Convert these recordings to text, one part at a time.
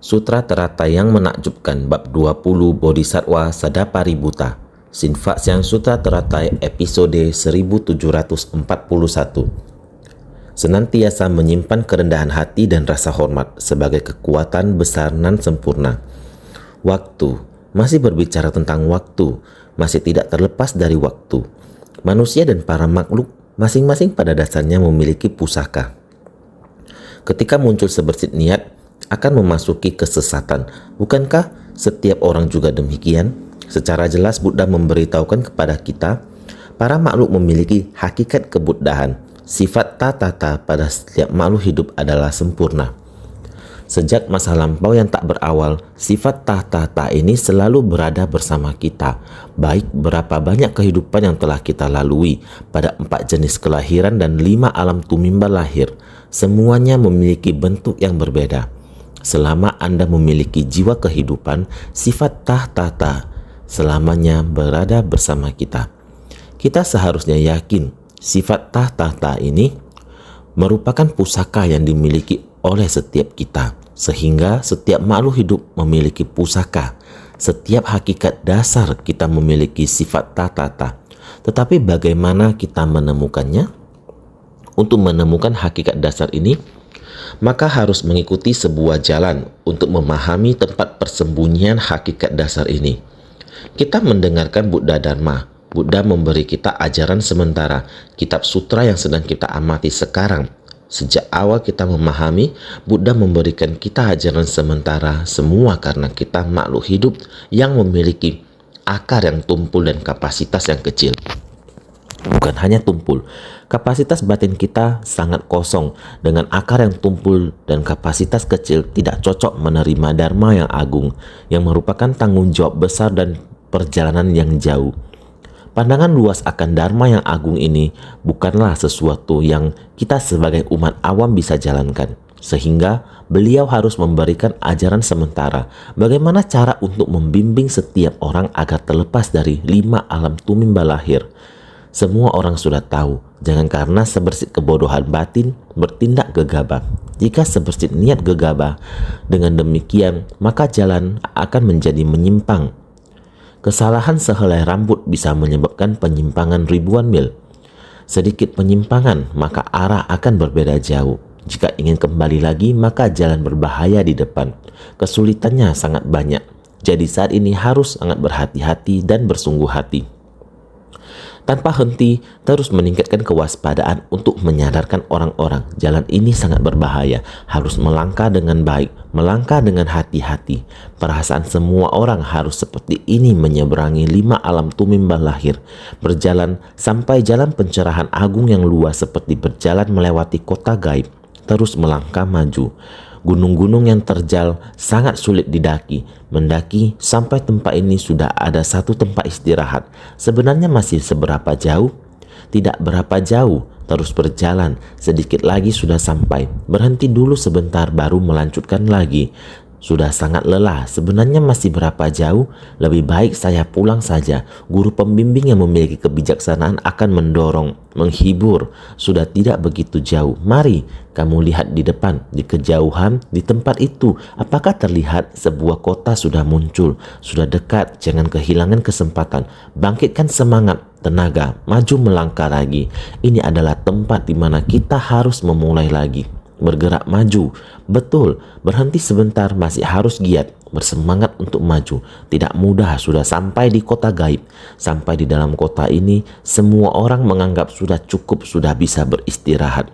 Sutra Teratai yang Menakjubkan Bab 20 Bodhisattva Sadapaributta Sinfaksyan Sutra Teratai episode 1741. Senantiasa menyimpan kerendahan hati dan rasa hormat sebagai kekuatan besar nan sempurna. Waktu, masih berbicara tentang waktu, masih tidak terlepas dari waktu. Manusia dan para makhluk masing-masing pada dasarnya memiliki pusaka. Ketika muncul sebersit niat, akan memasuki kesesatan. Bukankah setiap orang juga demikian? Secara jelas Buddha memberitahukan kepada kita, para makhluk memiliki hakikat kebuddhaan. Sifat tata pada setiap makhluk hidup adalah sempurna. Sejak masa lampau yang tak berawal, sifat tata ini selalu berada bersama kita. Baik berapa banyak kehidupan yang telah kita lalui pada 4 jenis kelahiran dan 5 alam tumimba lahir, semuanya memiliki bentuk yang berbeda. Selama Anda memiliki jiwa kehidupan, sifat tata selamanya berada bersama kita. Kita seharusnya yakin sifat tata ini merupakan pusaka yang dimiliki oleh setiap kita, sehingga setiap makhluk hidup memiliki pusaka. Setiap hakikat dasar kita memiliki sifat tata. Tetapi bagaimana kita menemukannya? Untuk menemukan hakikat dasar ini, maka harus mengikuti sebuah jalan untuk memahami tempat persembunyian hakikat dasar ini. Kita mendengarkan Buddha Dharma. Buddha memberi kita ajaran sementara, kitab sutra yang sedang kita amati sekarang. Sejak awal kita memahami, Buddha memberikan kita ajaran sementara semua karena kita makhluk hidup yang memiliki akar yang tumpul dan kapasitas yang kecil. Bukan hanya tumpul, kapasitas batin kita sangat kosong. Dengan akar yang tumpul dan kapasitas kecil tidak cocok menerima dharma yang agung, yang merupakan tanggung jawab besar dan perjalanan yang jauh. Pandangan luas akan dharma yang agung ini bukanlah sesuatu yang kita sebagai umat awam bisa jalankan. Sehingga beliau harus memberikan ajaran sementara bagaimana cara untuk membimbing setiap orang agar terlepas dari 5 alam tumimba lahir. Semua orang sudah tahu, jangan karena sebersit kebodohan batin bertindak gegabah. Jika sebersit niat gegabah, dengan demikian maka jalan akan menjadi menyimpang. Kesalahan sehelai rambut bisa menyebabkan penyimpangan ribuan mil. Sedikit penyimpangan, maka arah akan berbeda jauh. Jika ingin kembali lagi, maka jalan berbahaya di depan. Kesulitannya sangat banyak. Jadi saat ini harus sangat berhati-hati dan bersungguh hati. Tanpa henti, terus meningkatkan kewaspadaan untuk menyadarkan orang-orang. Jalan ini sangat berbahaya, harus melangkah dengan baik, melangkah dengan hati-hati. Perasaan semua orang harus seperti ini menyeberangi 5 alam tumimba lahir. Berjalan sampai jalan pencerahan agung yang luas seperti berjalan melewati kota gaib. Terus melangkah maju. Gunung-gunung yang terjal sangat sulit didaki. Mendaki sampai tempat ini sudah ada satu tempat istirahat. Sebenarnya masih seberapa jauh? Tidak berapa jauh. Terus berjalan, sedikit lagi sudah sampai. Berhenti dulu sebentar baru melanjutkan lagi. Sudah sangat lelah, sebenarnya masih berapa jauh? Lebih baik saya pulang saja. Guru pembimbing yang memiliki kebijaksanaan akan mendorong, menghibur. Sudah tidak begitu jauh. Mari, kamu lihat di depan, di kejauhan, di tempat itu. Apakah terlihat sebuah kota sudah muncul? Sudah dekat, jangan kehilangan kesempatan. Bangkitkan semangat, tenaga, maju melangkah lagi. Ini adalah tempat di mana kita harus memulai lagi. Bergerak maju, betul, berhenti sebentar masih harus giat, bersemangat untuk maju. Tidak mudah sudah sampai di kota gaib. Sampai di dalam kota ini, semua orang menganggap sudah cukup, sudah bisa beristirahat.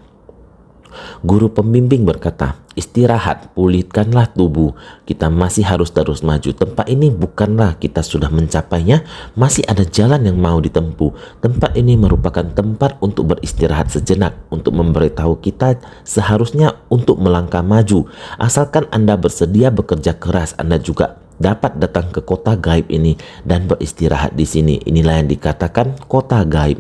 Guru pembimbing berkata, istirahat, pulihkanlah tubuh. Kita masih harus terus maju. Tempat ini bukanlah kita sudah mencapainya, masih ada jalan yang mau ditempuh. Tempat ini merupakan tempat untuk beristirahat sejenak, untuk memberitahu kita seharusnya untuk melangkah maju. Asalkan Anda bersedia bekerja keras, Anda juga dapat datang ke kota gaib ini dan beristirahat di sini. Inilah yang dikatakan kota gaib.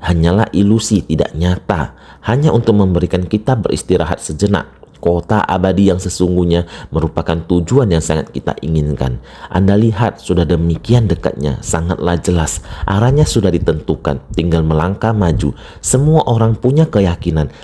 Hanyalah ilusi, tidak nyata. Hanya untuk memberikan kita beristirahat sejenak. kota abadi yang sesungguhnya merupakan tujuan yang sangat kita inginkan. Anda lihat sudah demikian dekatnya, sangatlah jelas. Arahnya sudah ditentukan, tinggal melangkah maju. Semua orang punya keyakinan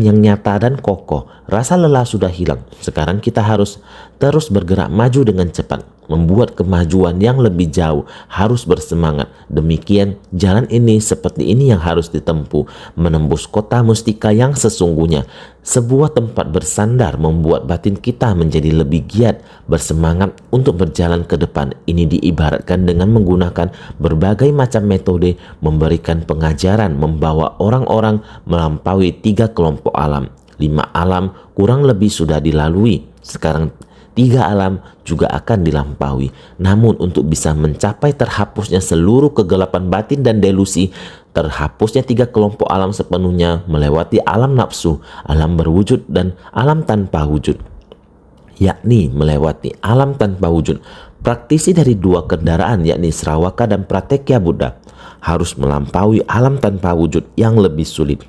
yang nyata dan kokoh. Rasa lelah sudah hilang. Sekarang kita harus terus bergerak maju dengan cepat, membuat kemajuan yang lebih jauh, harus bersemangat. Demikian jalan ini, seperti ini yang harus ditempuh, menembus kota mustika yang sesungguhnya. Sebuah tempat bersandar membuat batin kita menjadi lebih giat, bersemangat untuk berjalan ke depan. Ini diibaratkan dengan menggunakan berbagai macam metode, memberikan pengajaran, membawa orang-orang melampaui 3 kelompok alam. 5 alam kurang lebih sudah dilalui. Sekarang 3 alam juga akan dilampaui. Namun untuk bisa mencapai terhapusnya seluruh kegelapan batin dan delusi, terhapusnya 3 kelompok alam sepenuhnya, melewati alam nafsu, alam berwujud dan alam tanpa wujud, yakni melewati alam tanpa wujud. Praktisi dari 2 kendaraan, yakni Sravaka dan Pratekya Buddha, harus melampaui alam tanpa wujud yang lebih sulit.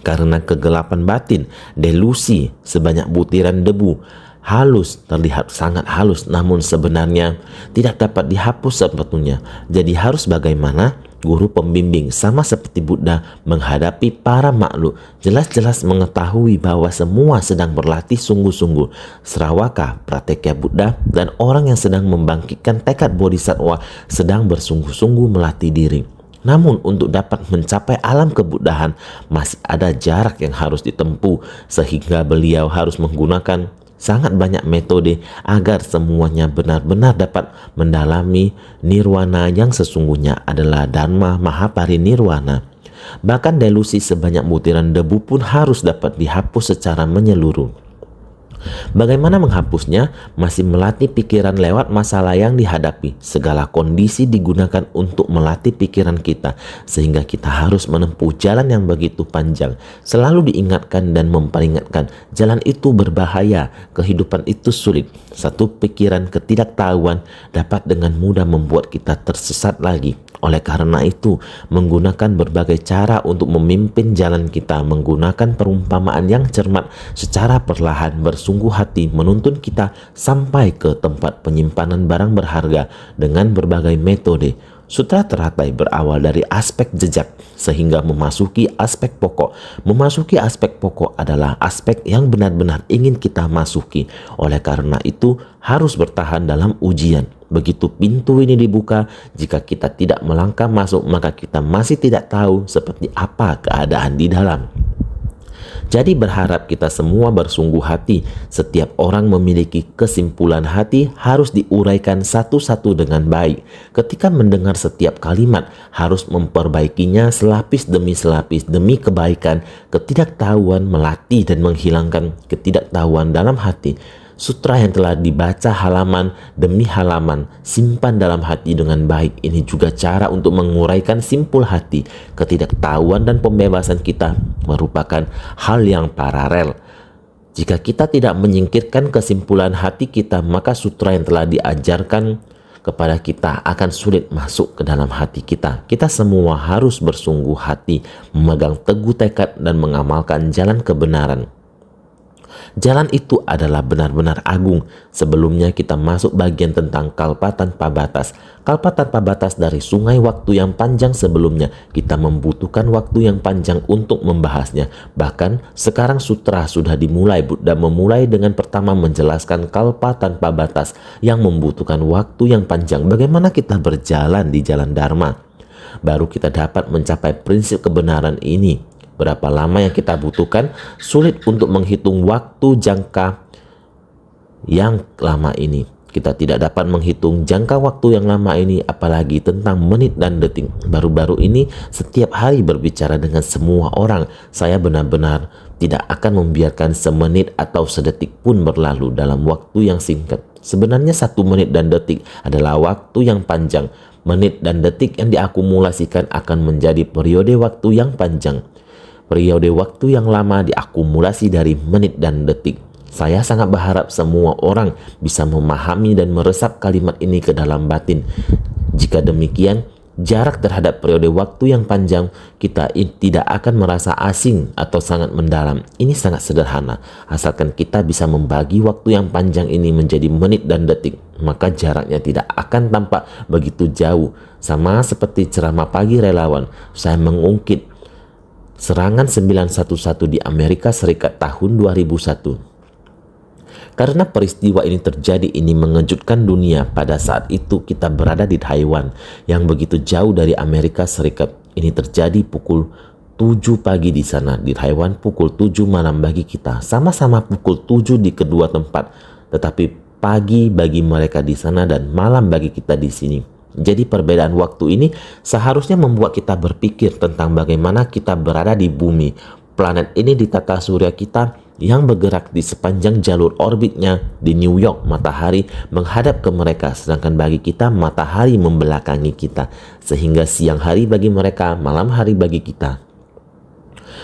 Karena kegelapan batin, delusi sebanyak butiran debu, halus, terlihat sangat halus, namun sebenarnya tidak dapat dihapus sepenuhnya. Jadi harus bagaimana? Guru pembimbing sama seperti Buddha menghadapi para makhluk, jelas-jelas mengetahui bahwa semua sedang berlatih sungguh-sungguh. Sravaka, Pratekya Buddha, dan orang yang sedang membangkitkan tekad bodhisattva sedang bersungguh-sungguh melatih diri. Namun untuk dapat mencapai alam kebuddhaan masih ada jarak yang harus ditempuh, sehingga beliau harus menggunakan sangat banyak metode agar semuanya benar-benar dapat mendalami nirwana yang sesungguhnya adalah Dharma Mahaparinirwana. Bahkan delusi sebanyak butiran debu pun harus dapat dihapus secara menyeluruh. Bagaimana menghapusnya? Masih melatih pikiran lewat masalah yang dihadapi. Segala kondisi digunakan untuk melatih pikiran kita, sehingga kita harus menempuh jalan yang begitu panjang. Selalu diingatkan dan memperingatkan, jalan itu berbahaya, kehidupan itu sulit. Satu pikiran ketidaktahuan dapat dengan mudah membuat kita tersesat lagi. Oleh karena itu, menggunakan berbagai cara untuk memimpin jalan kita, menggunakan perumpamaan yang cermat secara perlahan, bersungguh hati menuntun kita sampai ke tempat penyimpanan barang berharga dengan berbagai metode. Sutra teratai berawal dari aspek jejak sehingga memasuki aspek pokok. Memasuki aspek pokok adalah aspek yang benar-benar ingin kita masuki. Oleh karena itu harus bertahan dalam ujian. Begitu pintu ini dibuka, jika kita tidak melangkah masuk, maka kita masih tidak tahu seperti apa keadaan di dalam. Jadi berharap kita semua bersungguh hati. Setiap orang memiliki kesimpulan hati harus diuraikan satu-satu dengan baik. Ketika mendengar setiap kalimat harus memperbaikinya selapis demi kebaikan. Ketidaktahuan melatih dan menghilangkan ketidaktahuan dalam hati. Sutra yang telah dibaca halaman demi halaman, simpan dalam hati dengan baik. Ini juga cara untuk menguraikan simpul hati. Ketidaktahuan dan pembebasan kita merupakan hal yang paralel. Jika kita tidak menyingkirkan kesimpulan hati kita, maka sutra yang telah diajarkan kepada kita akan sulit masuk ke dalam hati kita. Kita semua harus bersungguh hati, memegang teguh tekad dan mengamalkan jalan kebenaran. Jalan itu adalah benar-benar agung. Sebelumnya kita masuk bagian tentang kalpa tanpa batas. Kalpa tanpa batas dari sungai waktu yang panjang sebelumnya. Kita membutuhkan waktu yang panjang untuk membahasnya. Bahkan sekarang sutra sudah dimulai. Buddha memulai dengan pertama menjelaskan kalpa tanpa batas yang membutuhkan waktu yang panjang. Bagaimana kita berjalan di jalan Dharma? Baru kita dapat mencapai prinsip kebenaran ini. Berapa lama yang kita butuhkan? Sulit untuk menghitung waktu jangka yang lama ini. Kita tidak dapat menghitung jangka waktu yang lama ini, apalagi tentang menit dan detik. Baru-baru ini setiap hari berbicara dengan semua orang. Saya benar-benar tidak akan membiarkan semenit atau sedetik pun berlalu dalam waktu yang singkat. Sebenarnya 1 menit dan detik adalah waktu yang panjang. Menit dan detik yang diakumulasikan akan menjadi periode waktu yang panjang. Periode waktu yang lama diakumulasi dari menit dan detik. Saya sangat berharap semua orang bisa memahami dan meresap kalimat ini ke dalam batin. Jika demikian, jarak terhadap periode waktu yang panjang, kita tidak akan merasa asing atau sangat mendalam. Ini sangat sederhana, asalkan kita bisa membagi waktu yang panjang ini menjadi menit dan detik, maka jaraknya tidak akan tampak begitu jauh. Sama seperti ceramah pagi relawan, saya mengungkit serangan 911 di Amerika Serikat tahun 2001. Karena peristiwa ini terjadi, ini mengejutkan dunia. Pada saat itu kita berada di Taiwan yang begitu jauh dari Amerika Serikat. Ini terjadi pukul 7 pagi di sana. Di Taiwan pukul 7 malam bagi kita. Sama-sama pukul 7 di kedua tempat, tetapi pagi bagi mereka di sana dan malam bagi kita di sini. Jadi perbedaan waktu ini seharusnya membuat kita berpikir tentang bagaimana kita berada di bumi. Planet ini di tata surya kita yang bergerak di sepanjang jalur orbitnya. Di New York, matahari menghadap ke mereka, sedangkan bagi kita matahari membelakangi kita, sehingga siang hari bagi mereka, malam hari bagi kita.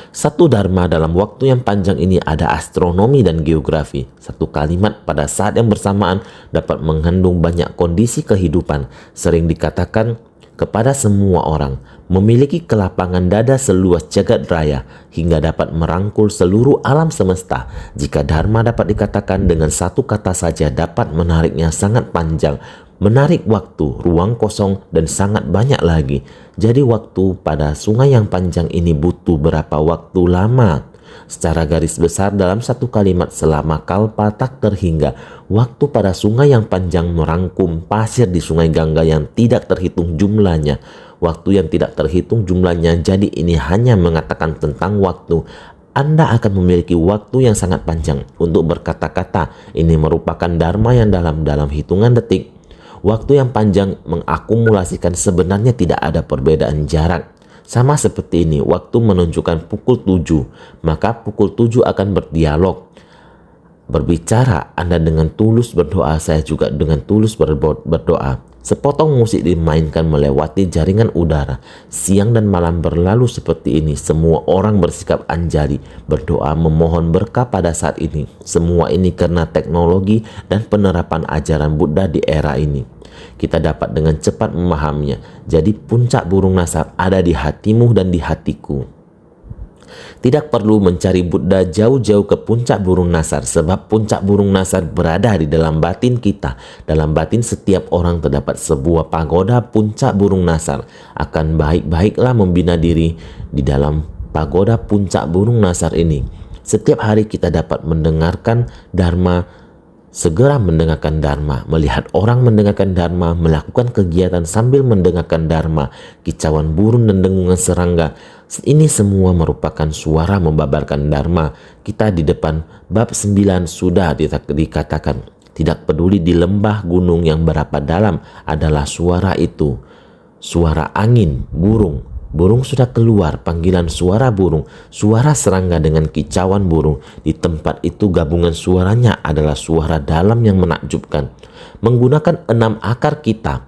Satu dharma dalam waktu yang panjang ini ada astronomi dan geografi. Satu kalimat pada saat yang bersamaan dapat mengandung banyak kondisi kehidupan. Sering dikatakan kepada semua orang, memiliki kelapangan dada seluas jagat raya hingga dapat merangkul seluruh alam semesta. Jika dharma dapat dikatakan dengan satu kata saja, dapat menariknya sangat panjang, menarik waktu, ruang kosong, dan sangat banyak lagi. Jadi waktu pada sungai yang panjang ini butuh berapa waktu lama? Secara garis besar dalam satu kalimat, selama kalpa tak terhingga, waktu pada sungai yang panjang merangkum pasir di sungai Gangga yang tidak terhitung jumlahnya. Waktu yang tidak terhitung jumlahnya, jadi ini hanya mengatakan tentang waktu. Anda akan memiliki waktu yang sangat panjang untuk berkata-kata. Ini merupakan dharma yang dalam hitungan detik. Waktu yang panjang mengakumulasikan sebenarnya tidak ada perbedaan jarak. Sama seperti ini, waktu menunjukkan pukul 7, maka pukul 7 akan berdialog. Berbicara, Anda dengan tulus berdoa, saya juga dengan tulus berdoa. Sepotong musik dimainkan melewati jaringan udara. Siang dan malam berlalu seperti ini. Semua orang bersikap anjali, berdoa memohon berkah pada saat ini. Semua ini karena teknologi dan penerapan ajaran Buddha di era ini. Kita dapat dengan cepat memahaminya. Jadi puncak burung nasar ada di hatimu dan di hatiku. Tidak perlu mencari Buddha jauh-jauh ke puncak burung nasar, sebab puncak burung nasar berada di dalam batin kita. Dalam batin setiap orang terdapat sebuah pagoda puncak burung nasar. Akan baik-baiklah membina diri di dalam pagoda puncak burung nasar ini. Setiap hari kita dapat mendengarkan dharma, segera mendengarkan dharma, melihat orang mendengarkan dharma, melakukan kegiatan sambil mendengarkan dharma, kicauan burung dan dengungan serangga. Ini semua merupakan suara membabarkan dharma. Kita di depan bab 9 sudah dikatakan, tidak peduli di lembah gunung yang berapa dalam adalah suara itu. Suara angin, burung. Burung sudah keluar, panggilan suara burung, suara serangga dengan kicauan burung. Di tempat itu gabungan suaranya adalah suara dalam yang menakjubkan. Menggunakan 6 akar kita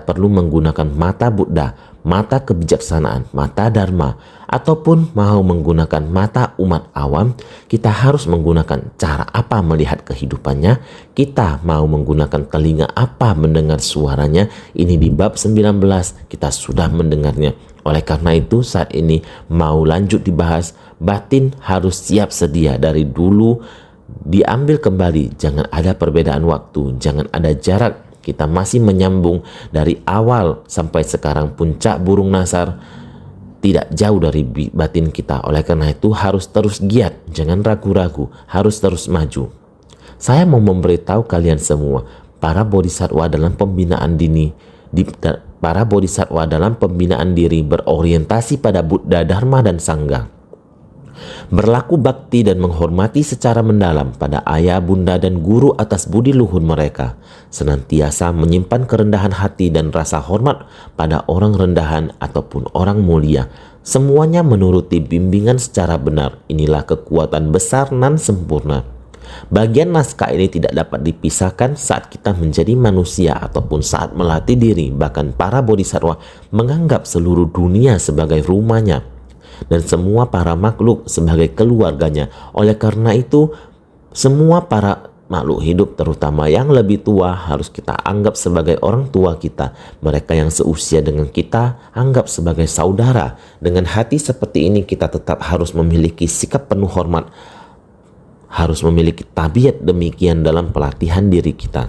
perlu menggunakan mata Buddha, mata kebijaksanaan, mata dharma, ataupun mau menggunakan mata umat awam. Kita harus menggunakan cara apa melihat kehidupannya. Kita mau menggunakan telinga apa mendengar suaranya. Ini di bab 19 kita sudah mendengarnya. Oleh karena itu saat ini mau lanjut dibahas, batin harus siap sedia dari dulu diambil kembali. Jangan ada perbedaan waktu, jangan ada jarak. Kita masih menyambung dari awal sampai sekarang. Puncak burung nasar tidak jauh dari batin kita. Oleh karena itu harus terus giat, jangan ragu-ragu, harus terus maju. Saya mau memberitahu kalian semua, para bodhisattva dalam pembinaan diri berorientasi pada Buddha, Dharma, dan Sangha. Berlaku bakti dan menghormati secara mendalam pada ayah, bunda, dan guru atas budi luhur mereka. Senantiasa menyimpan kerendahan hati dan rasa hormat pada orang rendahan ataupun orang mulia. Semuanya menuruti bimbingan secara benar. Inilah kekuatan besar nan sempurna. Bagian naskah ini tidak dapat dipisahkan saat kita menjadi manusia ataupun saat melatih diri. Bahkan para bodhisattva menganggap seluruh dunia sebagai rumahnya dan semua para makhluk sebagai keluarganya. Oleh karena itu, semua para makhluk hidup terutama yang lebih tua harus kita anggap sebagai orang tua kita. Mereka yang seusia dengan kita anggap sebagai saudara. Dengan hati seperti ini kita tetap harus memiliki sikap penuh hormat, harus memiliki tabiat demikian dalam pelatihan diri kita.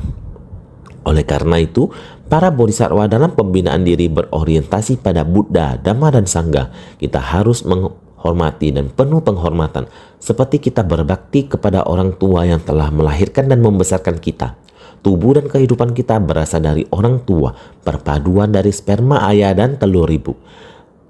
Oleh karena itu, para bodhisattva dalam pembinaan diri berorientasi pada Buddha, Dhamma, dan Sangha. Kita harus menghormati dan penuh penghormatan, seperti kita berbakti kepada orang tua yang telah melahirkan dan membesarkan kita. Tubuh dan kehidupan kita berasal dari orang tua, perpaduan dari sperma ayah dan telur ibu.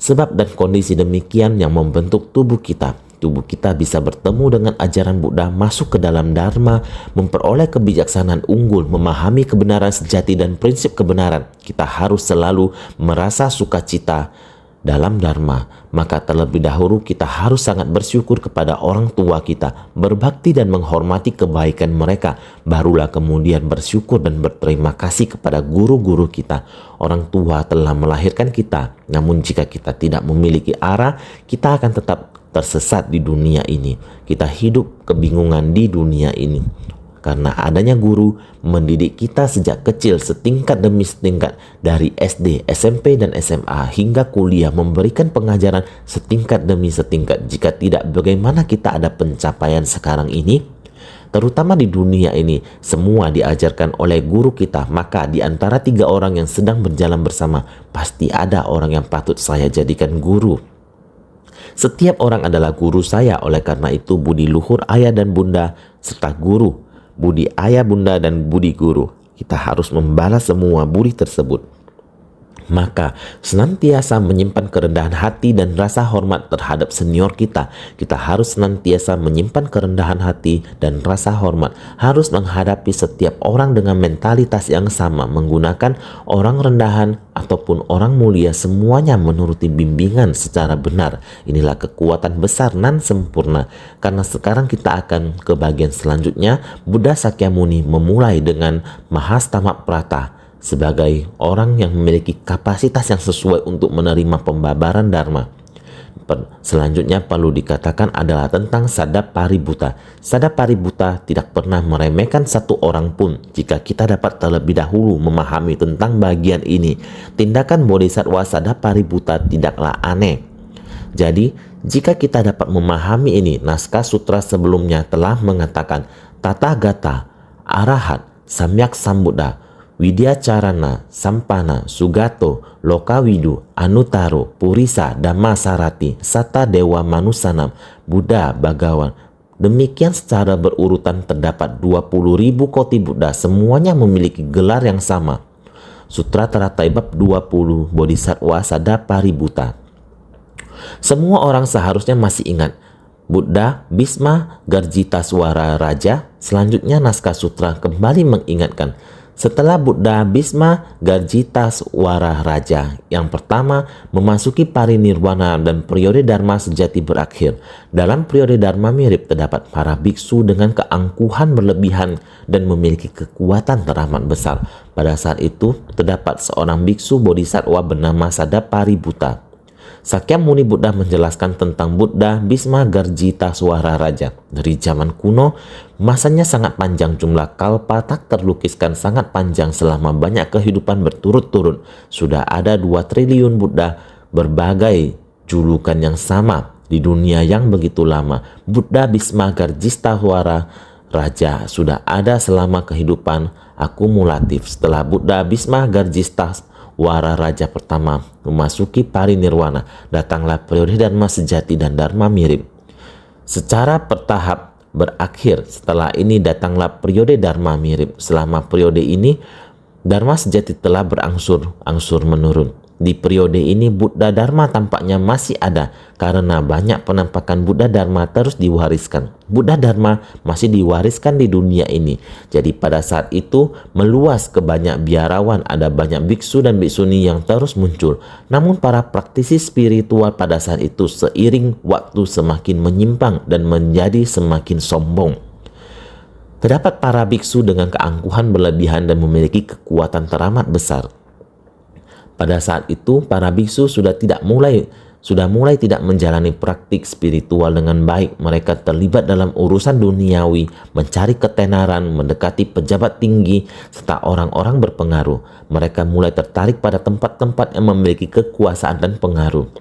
Sebab dan kondisi demikian yang membentuk tubuh kita. Tubuh kita bisa bertemu dengan ajaran Buddha, masuk ke dalam Dharma, memperoleh kebijaksanaan unggul, memahami kebenaran sejati dan prinsip kebenaran. Kita harus selalu merasa sukacita dalam Dharma. Maka terlebih dahulu kita harus sangat bersyukur kepada orang tua kita, berbakti dan menghormati kebaikan mereka. Barulah kemudian bersyukur dan berterima kasih kepada guru-guru kita. Orang tua telah melahirkan kita, namun jika kita tidak memiliki arah, kita akan tetap tersesat di dunia ini. Kita hidup kebingungan di dunia ini. Karena adanya guru mendidik kita sejak kecil setingkat demi setingkat, dari SD, SMP, dan SMA hingga kuliah, memberikan pengajaran setingkat demi setingkat. Jika tidak, bagaimana kita ada pencapaian sekarang ini? Terutama di dunia ini, semua diajarkan oleh guru kita. Maka di antara 3 orang yang sedang berjalan bersama, pasti ada orang yang patut saya jadikan guru. Setiap orang adalah guru saya. Oleh karena itu, budi luhur ayah dan bunda serta guru, budi ayah, bunda, dan budi guru, kita harus membalas semua budi tersebut. Maka senantiasa menyimpan kerendahan hati dan rasa hormat terhadap senior kita. Kita harus senantiasa menyimpan kerendahan hati dan rasa hormat, harus menghadapi setiap orang dengan mentalitas yang sama, menggunakan orang rendahan ataupun orang mulia, semuanya menuruti bimbingan secara benar. Inilah kekuatan besar nan sempurna. Karena sekarang kita akan ke bagian selanjutnya. Buddha Sakyamuni memulai dengan Mahastama Prata sebagai orang yang memiliki kapasitas yang sesuai untuk menerima pembabaran Dharma. Selanjutnya perlu dikatakan adalah tentang Sadapaributta. Sadapaributta tidak pernah meremehkan satu orang pun. Jika kita dapat terlebih dahulu memahami tentang bagian ini, tindakan Bodhisattva Sadapaributta tidaklah aneh. Jadi, jika kita dapat memahami ini, naskah sutra sebelumnya telah mengatakan Tathagata, Arahat, Samyak Sambuddha, Widyacarana, Sampana, Sugato, Lokawidu, Anutaro, Purisa, Dhammasarati, Sata Dewa Manusanam, Buddha, Bhagawan. Demikian secara berurutan terdapat 20.000 koti Buddha, semuanya memiliki gelar yang sama. Sutra Teratai bab 20 Bodhisattva Sadapaributta. Semua orang seharusnya masih ingat Buddha Bhisma Garjitaswara Raja. Selanjutnya naskah sutra kembali mengingatkan, setelah Buddha Bhisma Garjitaswara Raja yang pertama memasuki parinirwana dan periode Dharma sejati berakhir. Dalam periode Dharma mirip terdapat para biksu dengan keangkuhan berlebihan dan memiliki kekuatan teramat besar. Pada saat itu terdapat seorang biksu bodhisattva bernama Sadapaributta. Sakyamuni Buddha menjelaskan tentang Buddha Bhisma Garjitaswara Raja. Dari zaman kuno, masanya sangat panjang, jumlah kalpa tak terlukiskan sangat panjang selama banyak kehidupan berturut-turut. Sudah ada 2 triliun Buddha, berbagai julukan yang sama di dunia yang begitu lama. Buddha Bhisma Garjitaswara Raja sudah ada selama kehidupan akumulatif. Setelah Buddha Bhisma Garjitaswara Raja pertama memasuki parinirwana, datanglah periode Dharma sejati dan Dharma mirip. Secara bertahap berakhir. Setelah ini datanglah periode Dharma mirip. Selama periode ini Dharma sejati telah berangsur-angsur menurun. Di periode ini Buddha Dharma tampaknya masih ada karena banyak penampakan Buddha Dharma terus diwariskan. Buddha Dharma masih diwariskan di dunia ini. Jadi pada saat itu meluas ke banyak biarawan, ada banyak biksu dan biksuni yang terus muncul. Namun para praktisi spiritual pada saat itu seiring waktu semakin menyimpang dan menjadi semakin sombong. Terdapat para biksu dengan keangkuhan berlebihan dan memiliki kekuatan teramat besar. Pada saat itu para biksu sudah tidak mulai sudah mulai tidak menjalani praktik spiritual dengan baik. Mereka terlibat dalam urusan duniawi, mencari ketenaran, mendekati pejabat tinggi, serta orang-orang berpengaruh. Mereka mulai tertarik pada tempat-tempat yang memiliki kekuasaan dan pengaruh.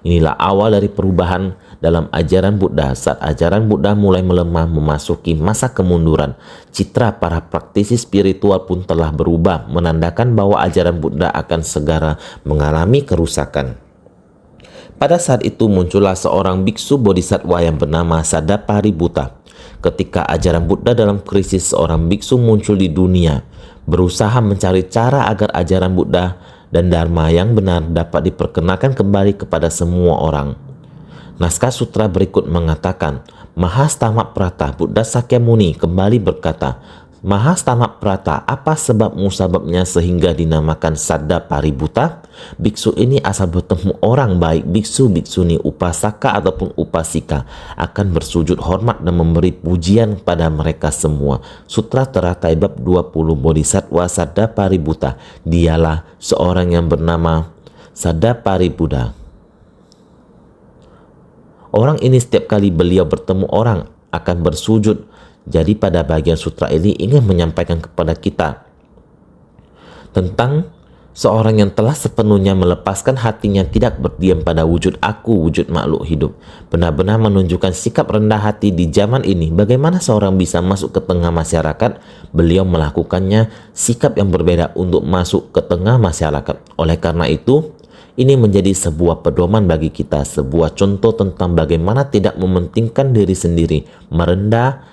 Inilah awal dari perubahan dalam ajaran Buddha. Saat ajaran Buddha mulai melemah, memasuki masa kemunduran, citra para praktisi spiritual pun telah berubah, menandakan bahwa ajaran Buddha akan segera mengalami kerusakan. Pada saat itu muncullah seorang biksu bodhisattva yang bernama Sadapaributta. Ketika ajaran Buddha dalam krisis, seorang biksu muncul di dunia, berusaha mencari cara agar ajaran Buddha dan Dharma yang benar dapat diperkenalkan kembali kepada semua orang. Naskah sutra berikut mengatakan, Mahastamaprata Buddha Sakyamuni kembali berkata, Mahastamaprata, apa sebab musababnya sehingga dinamakan Sadapaributta? Biksu ini asal bertemu orang baik, biksu, biksuni, upasaka ataupun upasika akan bersujud hormat dan memberi pujian pada mereka semua. Sutra Teratai bab 20 Bodhisattva Sadapaributta. Dialah seorang yang bernama Sadapaributta. Orang ini setiap kali beliau bertemu orang akan bersujud. Jadi pada bagian sutra ini ingin menyampaikan kepada kita tentang seorang yang telah sepenuhnya melepaskan hatinya, tidak berdiam pada wujud aku, wujud makhluk hidup. Benar-benar menunjukkan sikap rendah hati di zaman ini. Bagaimana seorang bisa masuk ke tengah masyarakat? Beliau melakukannya sikap yang berbeda untuk masuk ke tengah masyarakat. Oleh karena itu, ini menjadi sebuah pedoman bagi kita, sebuah contoh tentang bagaimana tidak mementingkan diri sendiri, merendah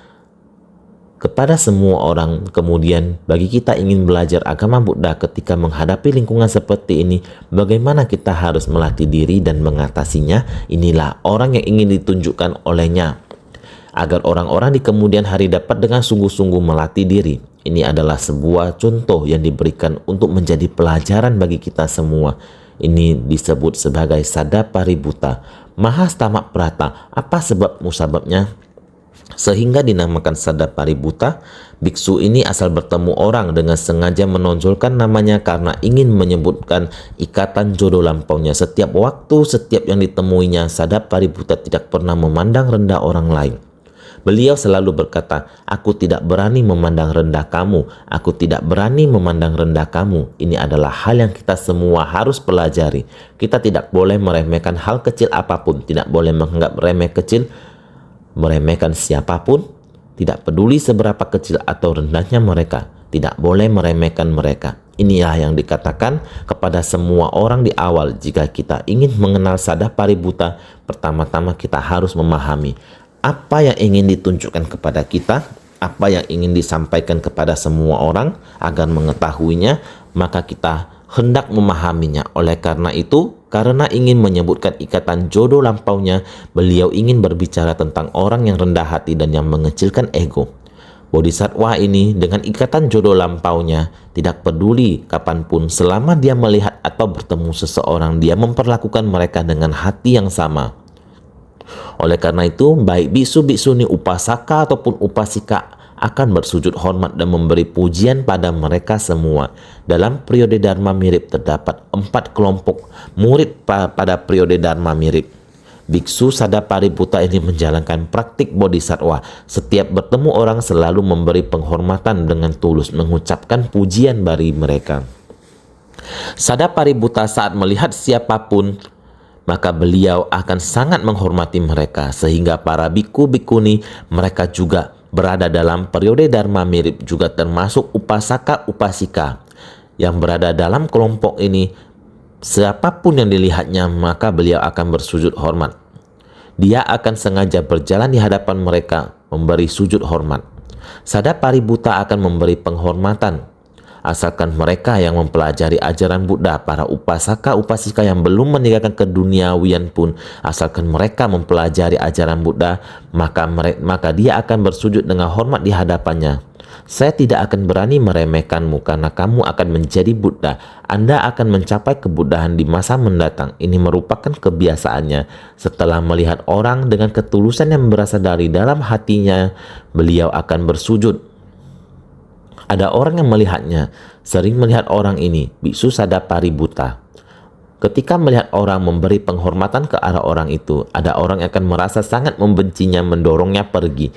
kepada semua orang. Kemudian bagi kita ingin belajar agama Buddha ketika menghadapi lingkungan seperti ini, bagaimana kita harus melatih diri dan mengatasinya. Inilah orang yang ingin ditunjukkan olehnya, agar orang-orang di kemudian hari dapat dengan sungguh-sungguh melatih diri. Ini adalah sebuah contoh yang diberikan untuk menjadi pelajaran bagi kita semua. Ini disebut sebagai Sadapaributta. Mahastamaprata, apa sebab musababnya sehingga dinamakan Sadapaributta? Biksu ini asal bertemu orang dengan sengaja menonjolkan namanya karena ingin menyebutkan ikatan jodoh lampaunya. Setiap waktu, setiap yang ditemuinya, Sadapaributta tidak pernah memandang rendah orang lain. Beliau selalu berkata, aku tidak berani memandang rendah kamu, aku tidak berani memandang rendah kamu. Ini adalah hal yang kita semua harus pelajari. Kita tidak boleh meremehkan hal kecil apapun, tidak boleh menganggap remeh kecil, meremehkan siapapun, tidak peduli seberapa kecil atau rendahnya mereka, tidak boleh meremehkan mereka. Inilah yang dikatakan kepada semua orang di awal. Jika kita ingin mengenal Sadapaributta, pertama-tama kita harus memahami apa yang ingin ditunjukkan kepada kita, apa yang ingin disampaikan kepada semua orang. Agar mengetahuinya, maka kita hendak memahaminya. Oleh karena itu, karena ingin menyebutkan ikatan jodoh lampaunya, beliau ingin berbicara tentang orang yang rendah hati dan yang mengecilkan ego. Bodhisattva ini dengan ikatan jodoh lampaunya tidak peduli kapanpun, selama dia melihat atau bertemu seseorang, dia memperlakukan mereka dengan hati yang sama. Oleh karena itu, baik biksu, biksuni, upasaka ataupun upasika akan bersujud hormat dan memberi pujian pada mereka semua. Dalam periode Dharma mirip terdapat 4 kelompok murid pada periode Dharma mirip. Biksu Sadapaributta ini menjalankan praktik bodhisattva. Setiap bertemu orang selalu memberi penghormatan dengan tulus, mengucapkan pujian bagi mereka. Sadapaributta saat melihat siapapun, maka beliau akan sangat menghormati mereka, sehingga para biku bikuni mereka juga berada dalam periode Dharma mirip, juga termasuk upasaka upasika yang berada dalam kelompok ini. Siapapun yang dilihatnya, maka beliau akan bersujud hormat. Dia akan sengaja berjalan di hadapan mereka, memberi sujud hormat. Sadapaributta akan memberi penghormatan asalkan mereka yang mempelajari ajaran Buddha. Para upasaka upasika yang belum meninggalkan keduniawian pun, asalkan mereka mempelajari ajaran Buddha, maka dia akan bersujud dengan hormat di hadapannya. Saya tidak akan berani meremehkanmu karena kamu akan menjadi Buddha. Anda akan mencapai kebuddhaan di masa mendatang. Ini merupakan kebiasaannya. Setelah melihat orang dengan ketulusan yang berasal dari dalam hatinya, beliau akan bersujud. Ada orang yang melihatnya, sering melihat orang ini, biksu Sadapaributta. Ketika melihat orang memberi penghormatan ke arah orang itu, ada orang yang akan merasa sangat membencinya, mendorongnya pergi.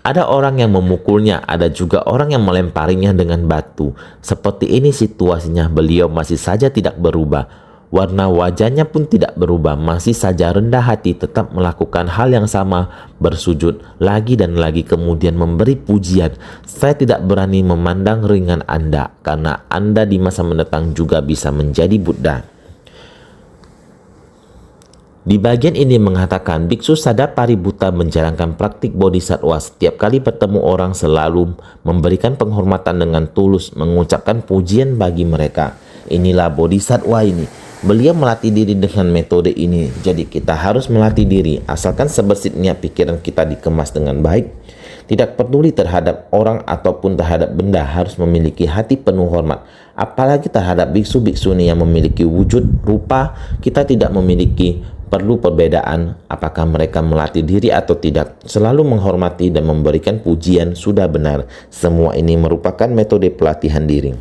Ada orang yang memukulnya, ada juga orang yang melemparinya dengan batu. Seperti ini situasinya, beliau masih saja tidak berubah. Warna wajahnya pun tidak berubah, masih saja rendah hati, tetap melakukan hal yang sama, bersujud lagi dan lagi, kemudian memberi pujian. Saya tidak berani memandang ringan Anda, karena Anda di masa mendatang juga bisa menjadi Buddha. Di bagian ini mengatakan Biksu Sadapaributta menjalankan praktik bodhisattva. Setiap kali bertemu orang selalu memberikan penghormatan dengan tulus, mengucapkan pujian bagi mereka. Inilah bodhisattva ini. Beliau melatih diri dengan metode ini. Jadi kita harus melatih diri, asalkan sebersih niat pikiran kita dikemas dengan baik. Tidak peduli terhadap orang ataupun terhadap benda, harus memiliki hati penuh hormat. Apalagi terhadap biksu-biksuni yang memiliki wujud rupa, kita tidak memiliki perlu perbedaan apakah mereka melatih diri atau tidak. Selalu menghormati dan memberikan pujian sudah benar. Semua ini merupakan metode pelatihan diri.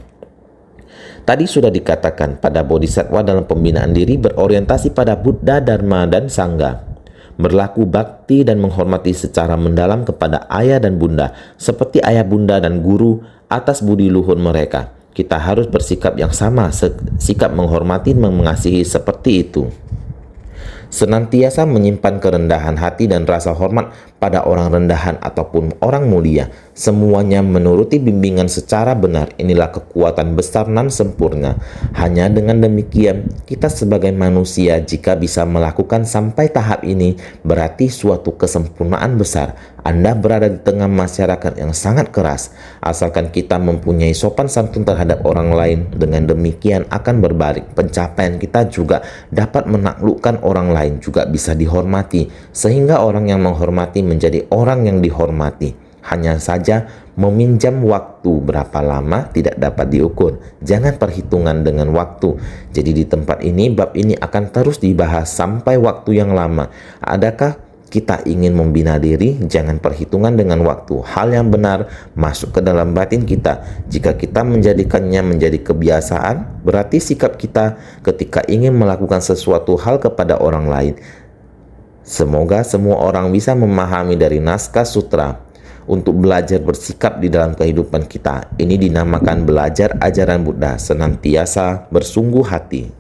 Tadi sudah dikatakan pada bodhisattva dalam pembinaan diri berorientasi pada Buddha, Dharma, dan Sangha. Berlaku bakti dan menghormati secara mendalam kepada ayah dan bunda, seperti ayah bunda dan guru atas budi luhur mereka. Kita harus bersikap yang sama, sikap menghormati dan mengasihi seperti itu. Senantiasa menyimpan kerendahan hati dan rasa hormat pada orang rendahan ataupun orang mulia. Semuanya menuruti bimbingan secara benar. Inilah kekuatan besar nan sempurna. Hanya dengan demikian, kita sebagai manusia jika bisa melakukan sampai tahap ini, berarti suatu kesempurnaan besar. Anda berada di tengah masyarakat yang sangat keras. Asalkan kita mempunyai sopan santun terhadap orang lain, dengan demikian akan berbalik. Pencapaian kita juga dapat menaklukkan orang lain, juga bisa dihormati, sehingga orang yang menghormati menjadi orang yang dihormati. Hanya saja meminjam waktu berapa lama tidak dapat diukur. Jangan perhitungan dengan waktu. Jadi di tempat ini, bab ini akan terus dibahas sampai waktu yang lama. Adakah kita ingin membina diri? Jangan perhitungan dengan waktu. Hal yang benar masuk ke dalam batin kita. Jika kita menjadikannya menjadi kebiasaan, berarti sikap kita ketika ingin melakukan sesuatu hal kepada orang lain. Semoga semua orang bisa memahami dari naskah sutra untuk belajar bersikap di dalam kehidupan kita. Ini dinamakan belajar ajaran Buddha, senantiasa bersungguh hati.